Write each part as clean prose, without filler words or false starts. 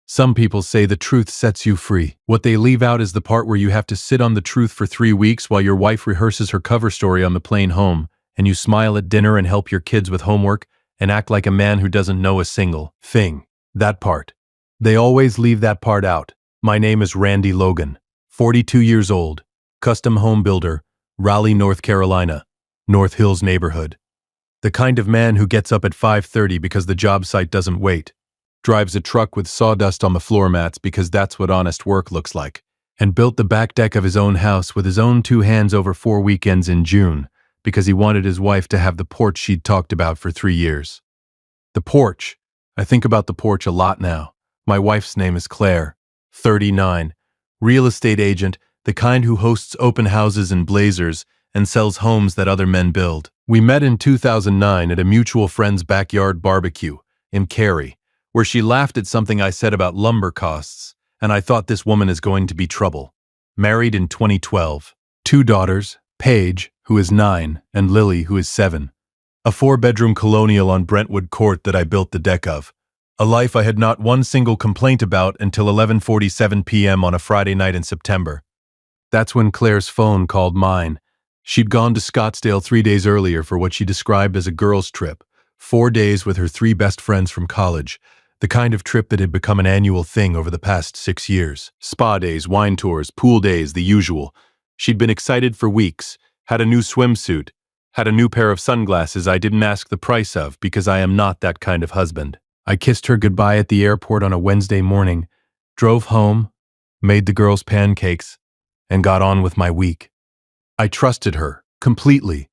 Some people say the truth sets you free. What they leave out is the part where you have to sit on the truth for 3 weeks while your wife rehearses her cover story on the plane home, and you smile at dinner and help your kids with homework and act like a man who doesn't know a single thing. That part. They always leave that part out. My name is Randy Logan, 42 years old, custom home builder, Raleigh, North Carolina, North Hills neighborhood. The kind of man who gets up at 5:30 because the job site doesn't wait, drives a truck with sawdust on the floor mats because that's what honest work looks like, and built the back deck of his own house with his own 2 hands over 4 weekends in June because he wanted his wife to have the porch she'd talked about for 3 years. The porch. I think about the porch a lot now. My wife's name is Claire, 39, real estate agent, the kind who hosts open houses in Blazers and sells homes that other men build. We met in 2009 at a mutual friend's backyard barbecue in Cary, where she laughed at something I said about lumber costs, and I thought this woman is going to be trouble. Married in 2012. 2 daughters, Paige, who is 9, and Lily, who is 7. A 4-bedroom colonial on Brentwood Court that I built the deck of. A life I had not one single complaint about until 11:47 p.m. on a Friday night in September. That's when Claire's phone called mine. She'd gone to Scottsdale 3 days earlier for what she described as a girls' trip, 4 days with her 3 best friends from college, the kind of trip that had become an annual thing over the past 6 years. Spa days, wine tours, pool days, the usual. She'd been excited for weeks, had a new swimsuit, had a new pair of sunglasses I didn't ask the price of because I am not that kind of husband. I kissed her goodbye at the airport on a Wednesday morning, drove home, made the girls pancakes, and got on with my week. I trusted her, completely,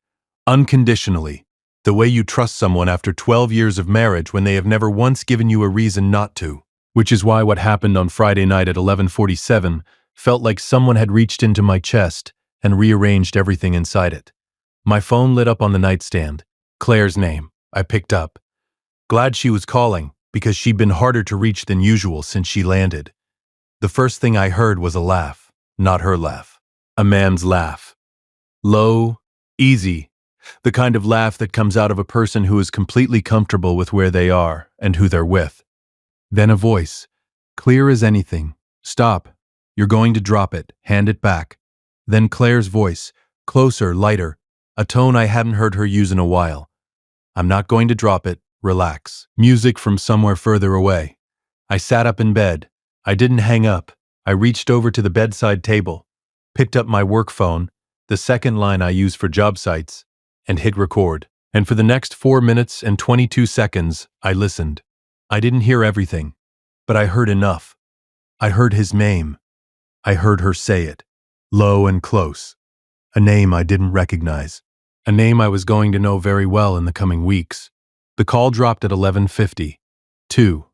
unconditionally, the way you trust someone after 12 years of marriage when they have never once given you a reason not to. Which is why what happened on Friday night at 11:47 felt like someone had reached into my chest and rearranged everything inside it. My phone lit up on the nightstand. Claire's name. I picked up. Glad she was calling, because she'd been harder to reach than usual since she landed. The first thing I heard was a laugh, not her laugh. A man's laugh. Low, easy, the kind of laugh that comes out of a person who is completely comfortable with where they are and who they're with. Then a voice, clear as anything. Stop. You're going to drop it. Hand it back. Then Claire's voice, closer, lighter, a tone I hadn't heard her use in a while. I'm not going to drop it. Relax. Music from somewhere further away. I sat up in bed. I didn't hang up. I reached over to the bedside table, picked up my work phone, the second line I use for job sites, and hit record. And for the next 4 minutes and 22 seconds, I listened. I didn't hear everything, but I heard enough. I heard his name. I heard her say it, low and close. A name I didn't recognize. A name I was going to know very well in the coming weeks. The call dropped at 11:52.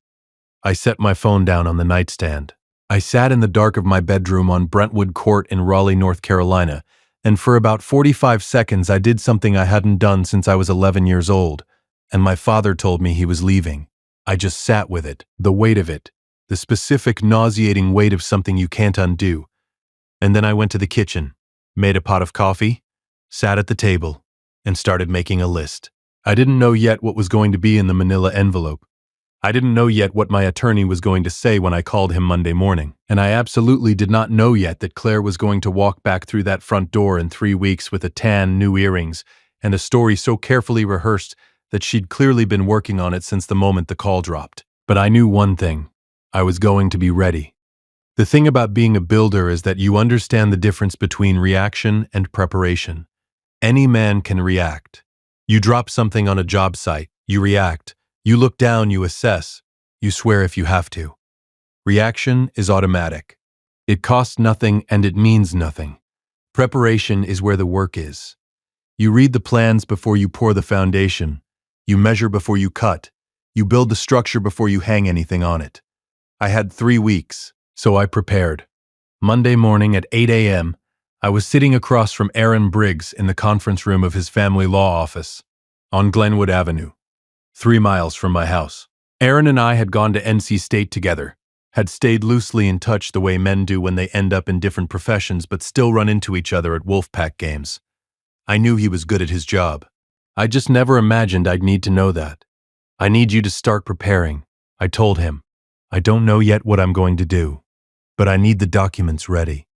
I set my phone down on the nightstand. I sat in the dark of my bedroom on Brentwood Court in Raleigh, North Carolina, and for about 45 seconds I did something I hadn't done since I was 11 years old, and my father told me he was leaving. I just sat with it, the weight of it, the specific nauseating weight of something you can't undo. And then I went to the kitchen, made a pot of coffee, sat at the table, and started making a list. I didn't know yet what was going to be in the manila envelope. I didn't know yet what my attorney was going to say when I called him Monday morning. And I absolutely did not know yet that Claire was going to walk back through that front door in 3 weeks with a tan, new earrings, and a story so carefully rehearsed that she'd clearly been working on it since the moment the call dropped. But I knew one thing. I was going to be ready. The thing about being a builder is that you understand the difference between reaction and preparation. Any man can react. You drop something on a job site, you react. You look down, you assess. You swear if you have to. Reaction is automatic. It costs nothing and it means nothing. Preparation is where the work is. You read the plans before you pour the foundation. You measure before you cut. You build the structure before you hang anything on it. I had 3 weeks, so I prepared. Monday morning at 8 a.m., I was sitting across from Aaron Briggs in the conference room of his family law office on Glenwood Avenue, 3 miles from my house. Aaron and I had gone to NC State together, had stayed loosely in touch the way men do when they end up in different professions but still run into each other at Wolfpack games. I knew he was good at his job. I just never imagined I'd need to know that. I need you to start preparing, I told him. I don't know yet what I'm going to do, but I need the documents ready.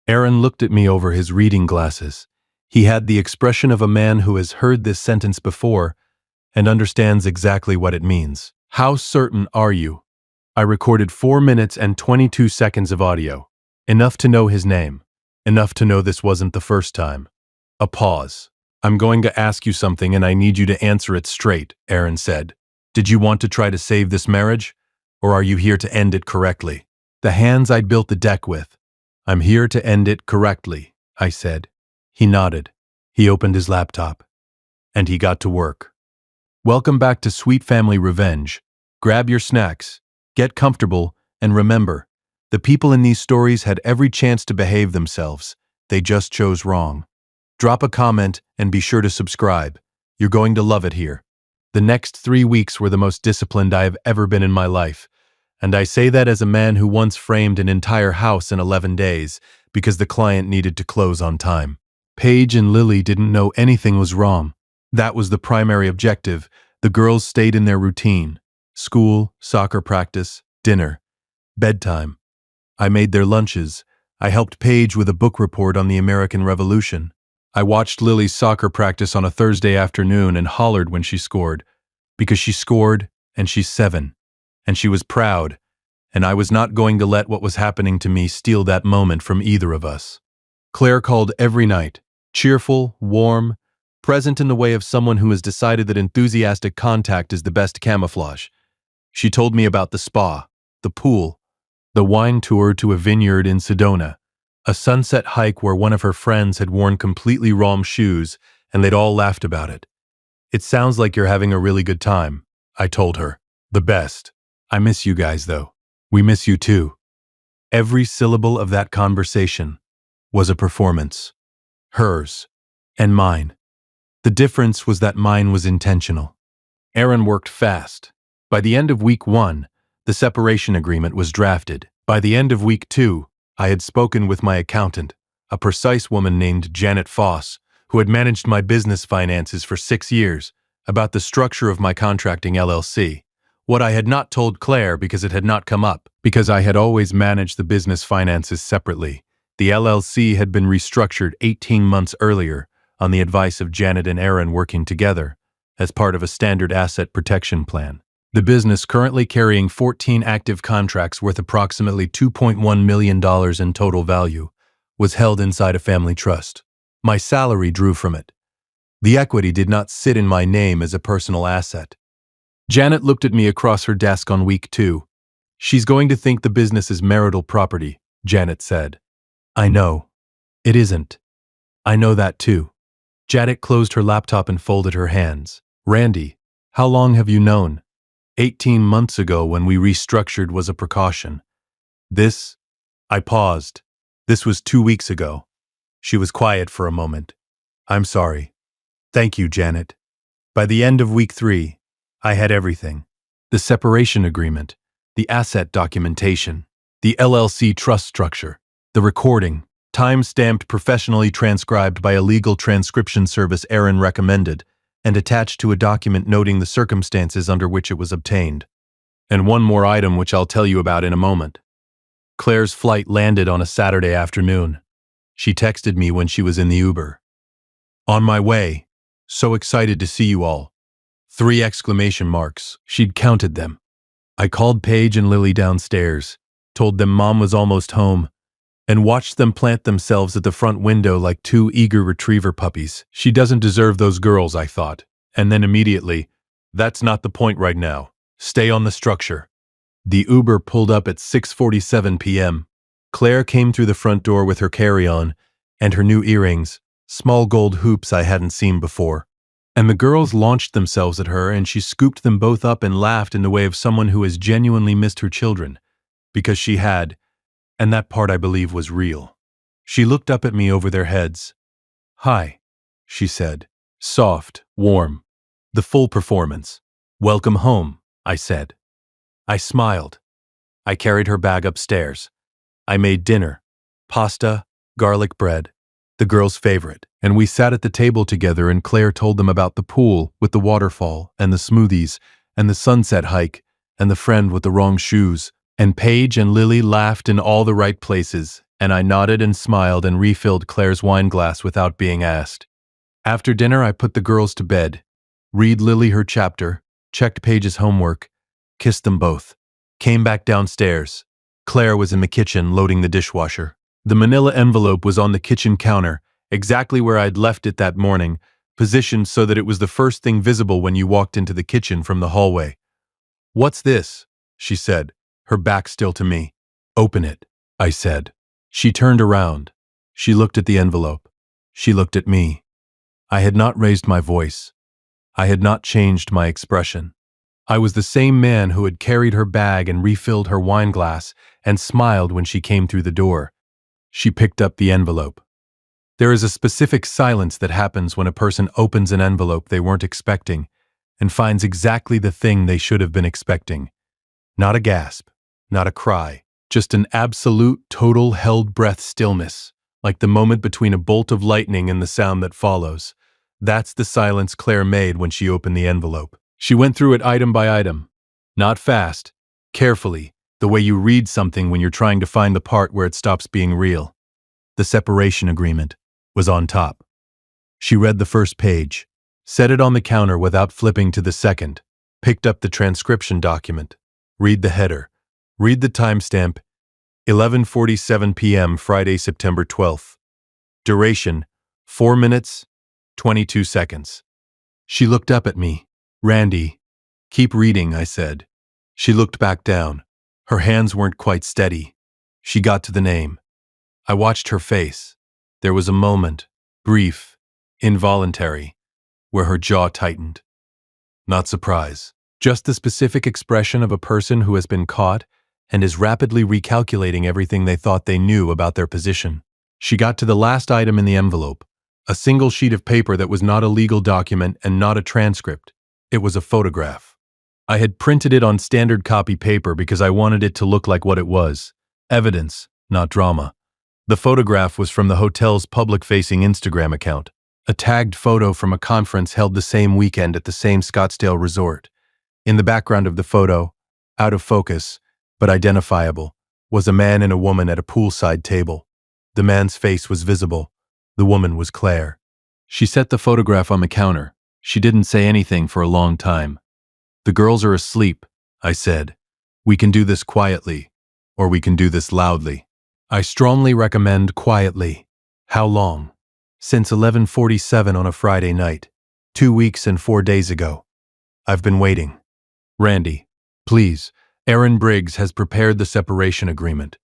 Aaron looked at me over his reading glasses. He had the expression of a man who has heard this sentence before and understands exactly what it means. How certain are you? I recorded 4 minutes and 22 seconds of audio. Enough to know his name. Enough to know this wasn't the first time. A pause. I'm going to ask you something and I need you to answer it straight, Aaron said. Did you want to try to save this marriage? Or are you here to end it correctly? The hands I'd built the deck with. I'm here to end it correctly, I said. He nodded. He opened his laptop. And he got to work. Welcome back to Sweet Family Revenge. Grab your snacks, get comfortable, and remember, the people in these stories had every chance to behave themselves. They just chose wrong. Drop a comment and be sure to subscribe. You're going to love it here. The next 3 weeks were the most disciplined I have ever been in my life. And I say that as a man who once framed an entire house in 11 days because the client needed to close on time. Paige and Lily didn't know anything was wrong. That was the primary objective. The girls stayed in their routine. School, soccer practice, dinner, bedtime. I made their lunches. I helped Paige with a book report on the American Revolution. I watched Lily's soccer practice on a Thursday afternoon and hollered when she scored. Because she scored, and she's 7. And she was proud. And I was not going to let what was happening to me steal that moment from either of us. Claire called every night. Cheerful, warm, present in the way of someone who has decided that enthusiastic contact is the best camouflage. She told me about the spa, the pool, the wine tour to a vineyard in Sedona, a sunset hike where one of her friends had worn completely wrong shoes and they'd all laughed about it. It sounds like you're having a really good time, I told her. The best. I miss you guys, though. We miss you too. Every syllable of that conversation was a performance. Hers and mine. The difference was that mine was intentional. Aaron worked fast. By the end of week 1, the separation agreement was drafted. By the end of week 2, I had spoken with my accountant, a precise woman named Janet Foss, who had managed my business finances for 6 years, about the structure of my contracting LLC. What I had not told Claire because it had not come up, because I had always managed the business finances separately. The LLC had been restructured 18 months earlier on the advice of Janet and Aaron working together as part of a standard asset protection plan. The business, currently carrying 14 active contracts worth approximately $2.1 million in total value, was held inside a family trust. My salary drew from it. The equity did not sit in my name as a personal asset. Janet looked at me across her desk on week 2. She's going to think the business is marital property, Janet said. I know. It isn't. I know that too. Janet closed her laptop and folded her hands. Randy, how long have you known? 18 months ago when we restructured was a precaution. I paused. This was 2 weeks ago. She was quiet for a moment. I'm sorry. Thank you, Janet. By the end of week 3, I had everything. The separation agreement, the asset documentation, the LLC trust structure, the recording, time-stamped professionally transcribed by a legal transcription service Aaron recommended, and attached to a document noting the circumstances under which it was obtained. And one more item which I'll tell you about in a moment. Claire's flight landed on a Saturday afternoon. She texted me when she was in the Uber. On my way. So excited to see you all. 3 exclamation marks. She'd counted them. I called Paige and Lily downstairs, told them Mom was almost home, and watched them plant themselves at the front window like 2 eager retriever puppies. She doesn't deserve those girls, I thought. And then immediately, that's not the point right now. Stay on the structure. The Uber pulled up at 6:47 p.m. Claire came through the front door with her carry-on and her new earrings, small gold hoops I hadn't seen before. And the girls launched themselves at her and she scooped them both up and laughed in the way of someone who has genuinely missed her children. Because she had. And that part, I believe, was real. She looked up at me over their heads. Hi, she said. Soft, warm. The full performance. Welcome home, I said. I smiled. I carried her bag upstairs. I made dinner. Pasta, garlic bread, the girls' favorite. And we sat at the table together and Claire told them about the pool with the waterfall and the smoothies and the sunset hike and the friend with the wrong shoes, And Paige and Lily laughed in all the right places, and I nodded and smiled and refilled Claire's wine glass without being asked. After dinner, I put the girls to bed, read Lily her chapter, checked Paige's homework, kissed them both, came back downstairs. Claire was in the kitchen loading the dishwasher. The manila envelope was on the kitchen counter, exactly where I'd left it that morning, positioned so that it was the first thing visible when you walked into the kitchen from the hallway. "What's this?" she said, her back still to me. "Open it," I said. She turned around. She looked at the envelope. She looked at me. I had not raised my voice. I had not changed my expression. I was the same man who had carried her bag and refilled her wine glass and smiled when she came through the door. She picked up the envelope. There is a specific silence that happens when a person opens an envelope they weren't expecting and finds exactly the thing they should have been expecting. Not a gasp, not a cry, just an absolute, total, held-breath stillness, like the moment between a bolt of lightning and the sound that follows. That's the silence Claire made when she opened the envelope. She went through it item by item. Not fast, carefully, the way you read something when you're trying to find the part where it stops being real. The separation agreement was on top. She read the first page, set it on the counter without flipping to the second, picked up the transcription document, read the header, read the timestamp, 11:47 p.m. Friday, September 12th. Duration, 4 minutes, 22 seconds. She looked up at me. "Randy." "Keep reading," I said. She looked back down. Her hands weren't quite steady. She got to the name. I watched her face. There was a moment, brief, involuntary, where her jaw tightened. Not surprise, just the specific expression of a person who has been caught and is rapidly recalculating everything they thought they knew about their position. She got to the last item in the envelope, a single sheet of paper that was not a legal document and not a transcript. It was a photograph. I had printed it on standard copy paper because I wanted it to look like what it was, evidence, not drama. The photograph was from the hotel's public-facing Instagram account, a tagged photo from a conference held the same weekend at the same Scottsdale resort. In the background of the photo, out of focus, but identifiable, was a man and a woman at a poolside table. The man's face was visible. The woman was Claire. She set the photograph on the counter. She didn't say anything for a long time. "The girls are asleep," I said. "We can do this quietly, or we can do this loudly. I strongly recommend quietly." "How long?" "Since 11:47 on a Friday night, 2 weeks and 4 days ago. I've been waiting." "Randy, please, Aaron Briggs has prepared the separation agreement.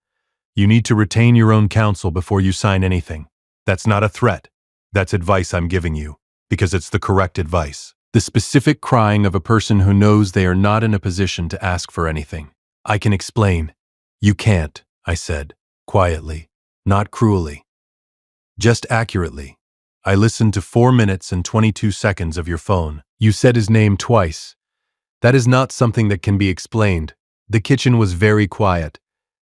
You need to retain your own counsel before you sign anything. That's not a threat. That's advice I'm giving you, because it's the correct advice." The specific crying of a person who knows they are not in a position to ask for anything. "I can explain." "You can't," I said, quietly, not cruelly. "Just accurately. I listened to 4 minutes and 22 seconds of your phone. You said his name twice. That is not something that can be explained." The kitchen was very quiet.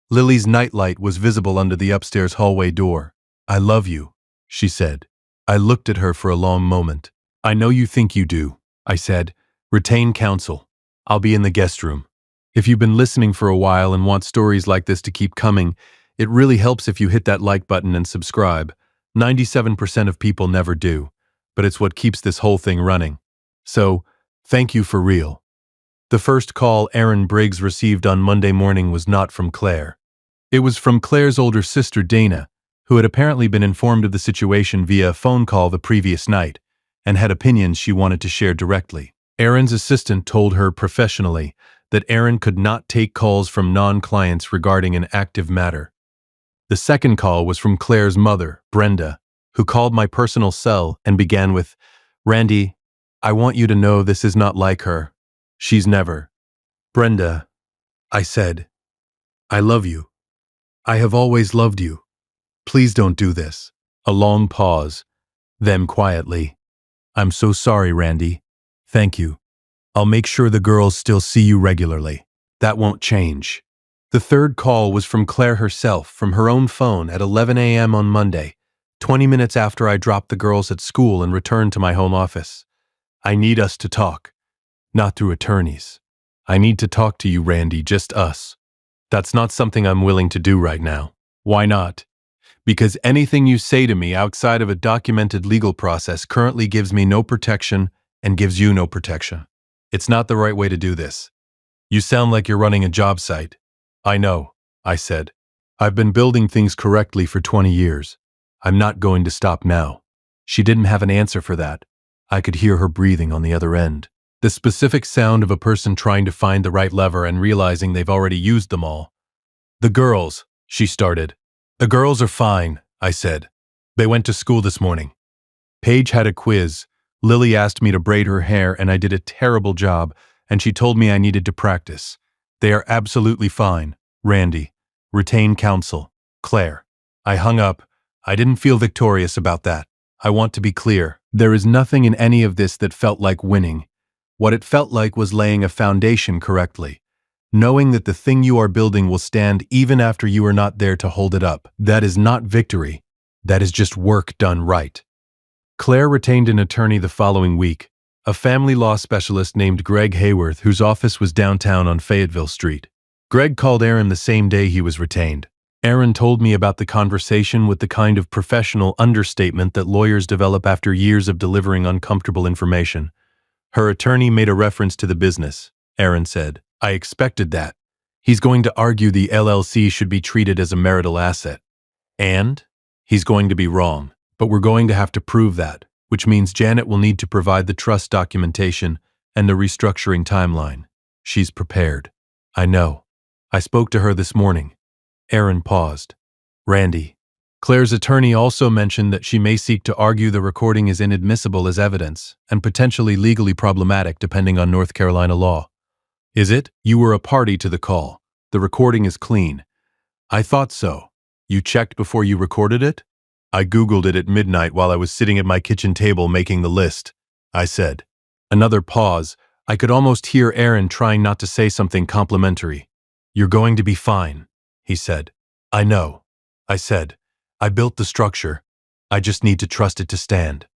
Lily's nightlight was visible under the upstairs hallway door. "I love you," she said. I looked at her for a long moment. "I know you think you do," I said. "Retain counsel. I'll be in the guest room." If you've been listening for a while and want stories like this to keep coming, it really helps if you hit that like button and subscribe. 97% of people never do, but it's what keeps this whole thing running. So, thank you for real. The first call Aaron Briggs received on Monday morning was not from Claire. It was from Claire's older sister Dana, who had apparently been informed of the situation via a phone call the previous night, and had opinions she wanted to share directly. Aaron's assistant told her professionally that Aaron could not take calls from non-clients regarding an active matter. The second call was from Claire's mother, Brenda, who called my personal cell and began with, "Randy, I want you to know this is not like her. She's never." "Brenda," I said, "I love you. I have always loved you. Please don't do this." A long pause. Then quietly, "I'm so sorry, Randy. Thank you. I'll make sure the girls still see you regularly. That won't change." The third call was from Claire herself, from her own phone at 11 a.m. on Monday, 20 minutes after I dropped the girls at school and returned to my home office. "I need us to talk. Not through attorneys. I need to talk to you, Randy, just us." That's not something I'm willing to do right now. Why not? Because anything you say to me outside of a documented legal process currently gives me no protection and gives you no protection. It's not the right way to do this. You sound like you're running a job site. I know, I said. I've been building things correctly for 20 years. I'm not going to stop now. She didn't have an answer for that. I could hear her breathing on the other end. The specific sound of a person trying to find the right lever and realizing they've already used them all. The girls, she started. The girls are fine, I said. They went to school this morning. Paige had a quiz. Lily asked me to braid her hair and I did a terrible job, and she told me I needed to practice. They are absolutely fine. Randy. Retain counsel. Claire. I hung up. I didn't feel victorious about that. I want to be clear. There is nothing in any of this that felt like winning. What it felt like was laying a foundation correctly. Knowing that the thing you are building will stand even after you are not there to hold it up. That is not victory. That is just work done right. Claire retained an attorney the following week, a family law specialist named Greg Hayworth, whose office was downtown on Fayetteville Street. Greg called Aaron the same day he was retained. Aaron told me about the conversation with the kind of professional understatement that lawyers develop after years of delivering uncomfortable information. Her attorney made a reference to the business. Aaron said, I expected that. He's going to argue the LLC should be treated as a marital asset. And? He's going to be wrong. But we're going to have to prove that, which means Janet will need to provide the trust documentation and the restructuring timeline. She's prepared. I know. I spoke to her this morning. Aaron paused. Randy. Claire's attorney also mentioned that she may seek to argue the recording is inadmissible as evidence and potentially legally problematic depending on North Carolina law. Is it? You were a party to the call. The recording is clean. I thought so. You checked before you recorded it? I Googled it at midnight while I was sitting at my kitchen table making the list, I said. Another pause. I could almost hear Aaron trying not to say something complimentary. You're going to be fine, he said. I know, I said. I built the structure. I just need to trust it to stand.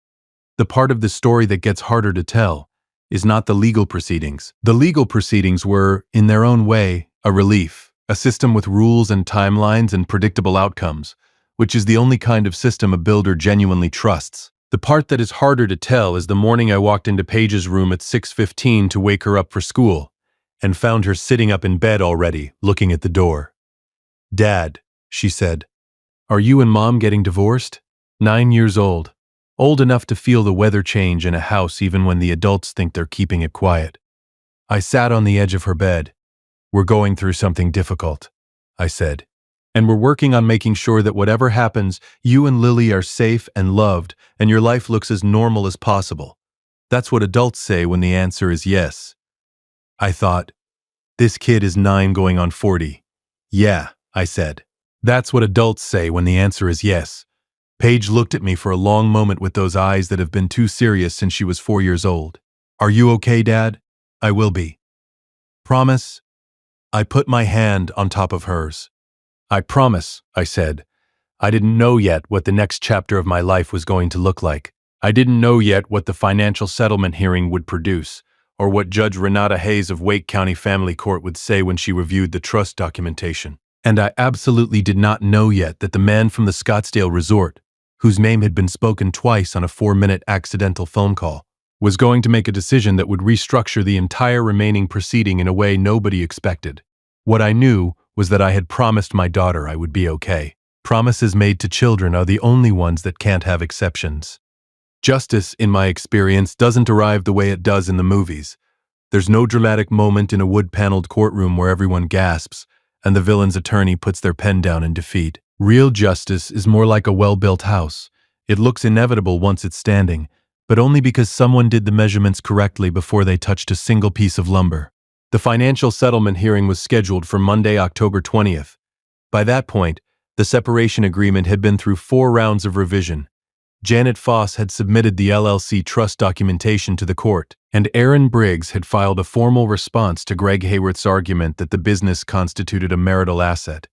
The part of the story that gets harder to tell is not the legal proceedings. The legal proceedings were, in their own way, a relief, a system with rules and timelines and predictable outcomes, which is the only kind of system a builder genuinely trusts. The part that is harder to tell is the morning I walked into Paige's room at 6:15 to wake her up for school, and found her sitting up in bed already, looking at the door. Dad, she said, are you and Mom getting divorced? 9 years old. Old enough to feel the weather change in a house even when the adults think they're keeping it quiet. I sat on the edge of her bed. We're going through something difficult, I said. And we're working on making sure that whatever happens, you and Lily are safe and loved, and your life looks as normal as possible. That's what adults say when the answer is yes. I thought, this kid is 9 going on 40. Yeah, I said. That's what adults say when the answer is yes. Paige looked at me for a long moment with those eyes that have been too serious since she was 4 years old. Are you okay, Dad? I will be. Promise? I put my hand on top of hers. I promise, I said. I didn't know yet what the next chapter of my life was going to look like. I didn't know yet what the financial settlement hearing would produce, or what Judge Renata Hayes of Wake County Family Court would say when she reviewed the trust documentation. And I absolutely did not know yet that the man from the Scottsdale resort, whose name had been spoken twice on a 4-minute accidental phone call, was going to make a decision that would restructure the entire remaining proceeding in a way nobody expected. What I knew was that I had promised my daughter I would be okay. Promises made to children are the only ones that can't have exceptions. Justice, in my experience, doesn't arrive the way it does in the movies. There's no dramatic moment in a wood-paneled courtroom where everyone gasps, and the villain's attorney puts their pen down in defeat. Real justice is more like a well-built house. It looks inevitable once it's standing, but only because someone did the measurements correctly before they touched a single piece of lumber. The financial settlement hearing was scheduled for Monday, October 20th. By that point, the separation agreement had been through 4 rounds of revision. Janet Foss had submitted the LLC trust documentation to the court, and Aaron Briggs had filed a formal response to Greg Hayworth's argument that the business constituted a marital asset.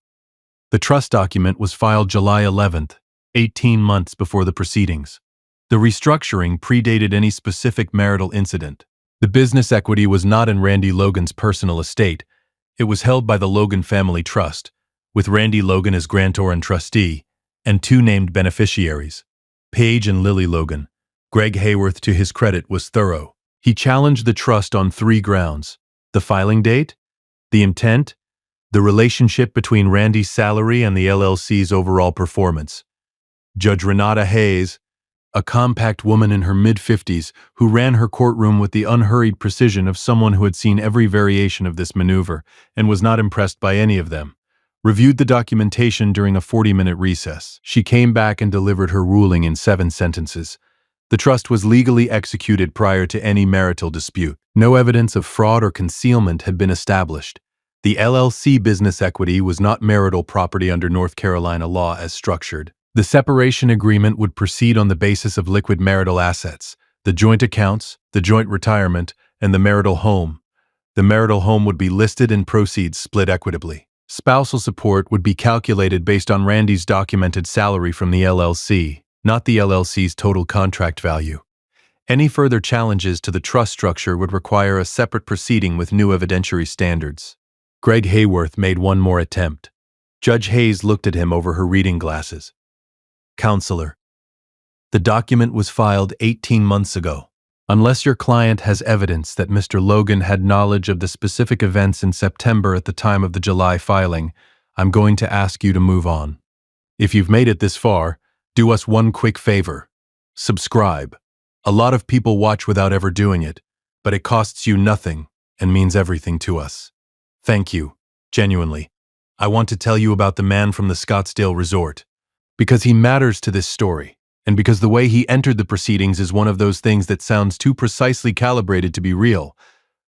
The trust document was filed July 11th, 18 months before the proceedings. The restructuring predated any specific marital incident. The business equity was not in Randy Logan's personal estate. It was held by the Logan Family Trust, with Randy Logan as grantor and trustee, and two named beneficiaries, Paige and Lily Logan. Greg Hayworth, to his credit, was thorough. He challenged the trust on three grounds: the filing date, the intent, the relationship between Randy's salary and the LLC's overall performance. Judge Renata Hayes, a compact woman in her mid-50s who ran her courtroom with the unhurried precision of someone who had seen every variation of this maneuver and was not impressed by any of them, reviewed the documentation during a 40-minute recess. She came back and delivered her ruling in 7 sentences. The trust was legally executed prior to any marital dispute. No evidence of fraud or concealment had been established. The LLC business equity was not marital property under North Carolina law as structured. The separation agreement would proceed on the basis of liquid marital assets, the joint accounts, the joint retirement, and the marital home. The marital home would be listed and proceeds split equitably. Spousal support would be calculated based on Randy's documented salary from the LLC, not the LLC's total contract value. Any further challenges to the trust structure would require a separate proceeding with new evidentiary standards. Greg Hayworth made one more attempt. Judge Hayes looked at him over her reading glasses. Counselor, the document was filed 18 months ago. Unless your client has evidence that Mr. Logan had knowledge of the specific events in September at the time of the July filing, I'm going to ask you to move on. If you've made it this far, do us one quick favor. Subscribe. A lot of people watch without ever doing it, but it costs you nothing and means everything to us. Thank you, genuinely. I want to tell you about the man from the Scottsdale Resort. Because he matters to this story, and because the way he entered the proceedings is one of those things that sounds too precisely calibrated to be real,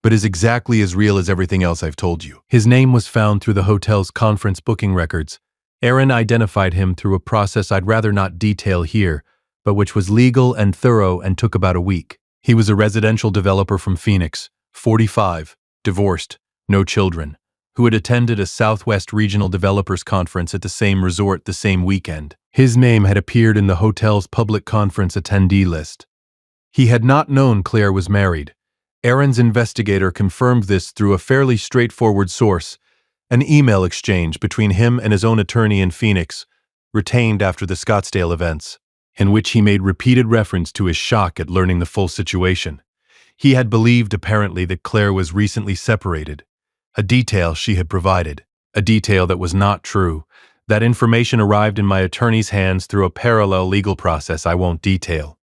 but is exactly as real as everything else I've told you. His name was found through the hotel's conference booking records. Aaron identified him through a process I'd rather not detail here, but which was legal and thorough and took about a week. He was a residential developer from Phoenix, 45, divorced, no children, who had attended a Southwest Regional Developers Conference at the same resort the same weekend. His name had appeared in the hotel's public conference attendee list. He had not known Claire was married. Aaron's investigator confirmed this through a fairly straightforward source, an email exchange between him and his own attorney in Phoenix, retained after the Scottsdale events, in which he made repeated reference to his shock at learning the full situation. He had believed, apparently, that Claire was recently separated, a detail she had provided, a detail that was not true. That information arrived in my attorney's hands through a parallel legal process I won't detail.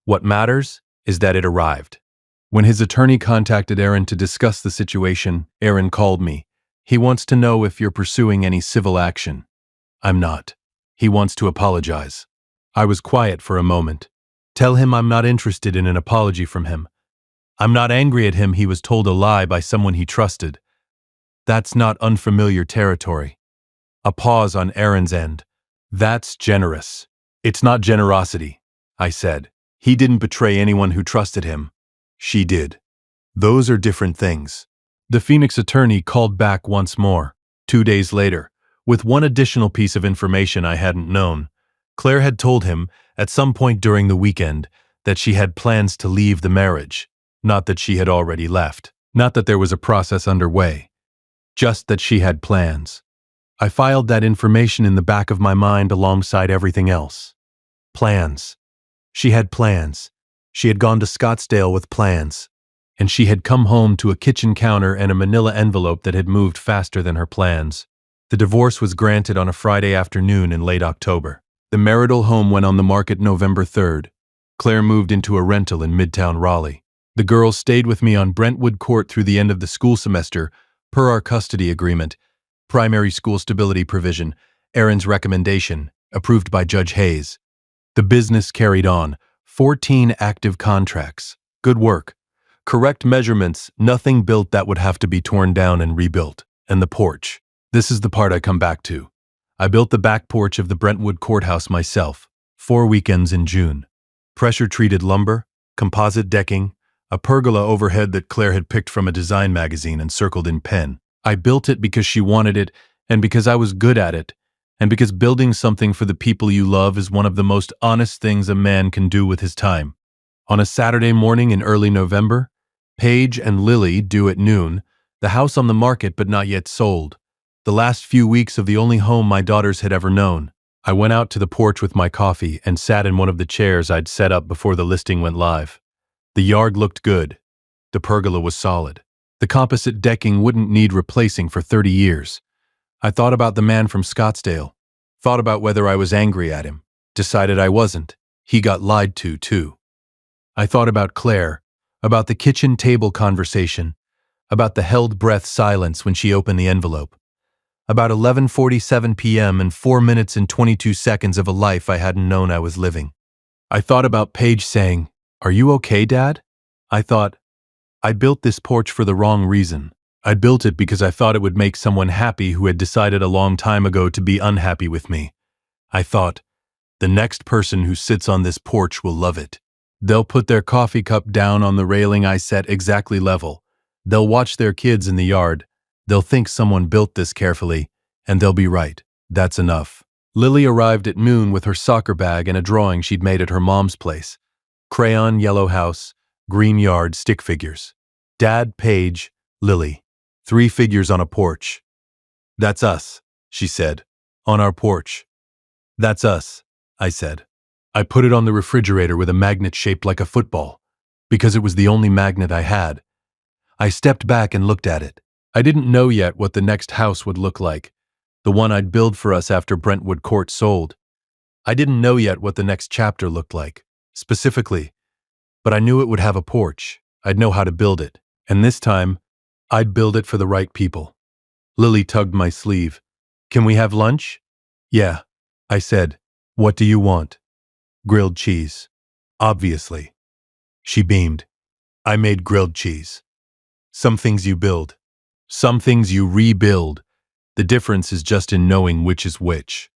What matters is that it arrived. When his attorney contacted Aaron to discuss the situation, Aaron called me. He wants to know if you're pursuing any civil action. I'm not. He wants to apologize. I was quiet for a moment. Tell him I'm not interested in an apology from him. I'm not angry at him. He was told a lie by someone he trusted. That's not unfamiliar territory. A pause on Aaron's end. That's generous. It's not generosity, I said. He didn't betray anyone who trusted him. She did. Those are different things. The Phoenix attorney called back once more, 2 days later, with one additional piece of information I hadn't known. Claire had told him, at some point during the weekend, that she had plans to leave the marriage. Not that she had already left. Not that there was a process underway. Just that she had plans. I filed that information in the back of my mind alongside everything else. Plans. She had plans. She had gone to Scottsdale with plans. And she had come home to a kitchen counter and a manila envelope that had moved faster than her plans. The divorce was granted on a Friday afternoon in late October. The marital home went on the market November 3rd. Claire moved into a rental in Midtown Raleigh. The girls stayed with me on Brentwood Court through the end of the school semester, per our custody agreement, primary school stability provision, Aaron's recommendation, approved by Judge Hayes. The business carried on, 14 active contracts. Good work. Correct measurements, nothing built that would have to be torn down and rebuilt. And the porch. This is the part I come back to. I built the back porch of the Brentwood Courthouse myself, 4 weekends in June. Pressure-treated lumber, composite decking, a pergola overhead that Claire had picked from a design magazine and circled in pen. I built it because she wanted it, and because I was good at it, and because building something for the people you love is one of the most honest things a man can do with his time. On a Saturday morning in early November, Paige and Lily, due at noon, The house on the market but not yet sold. The last few weeks of the only home my daughters had ever known. I went out to the porch with my coffee and sat in one of the chairs I'd set up before the listing went live. The yard looked good. The pergola was solid. The composite decking wouldn't need replacing for 30 years. I thought about the man from Scottsdale. Thought about whether I was angry at him. Decided I wasn't. He got lied to, too. I thought about Claire, about the kitchen table conversation, about the held breath silence when she opened the envelope, about 11:47 p.m. and 4 minutes and 22 seconds of a life I hadn't known I was living. I thought about Paige saying, "Are you okay, Dad?" I thought, I built this porch for the wrong reason. I built it because I thought it would make someone happy who had decided a long time ago to be unhappy with me. I thought, the next person who sits on this porch will love it. They'll put their coffee cup down on the railing I set exactly level. They'll watch their kids in the yard. They'll think someone built this carefully, and they'll be right. That's enough. Lily arrived at noon with her soccer bag and a drawing she'd made at her mom's place. Crayon yellow house, green yard, stick figures. Dad, Paige, Lily. 3 figures on a porch. That's us, she said. On our porch. That's us, I said. I put it on the refrigerator with a magnet shaped like a football, because it was the only magnet I had. I stepped back and looked at it. I didn't know yet what the next house would look like, the one I'd build for us after Brentwood Court sold. I didn't know yet what the next chapter looked like, specifically, but I knew it would have a porch. I'd know how to build it, and this time, I'd build it for the right people. Lily tugged my sleeve. Can we have lunch? Yeah, I said. What do you want? Grilled cheese. Obviously. She beamed. I made grilled cheese. Some things you build. Some things you rebuild. The difference is just in knowing which is which.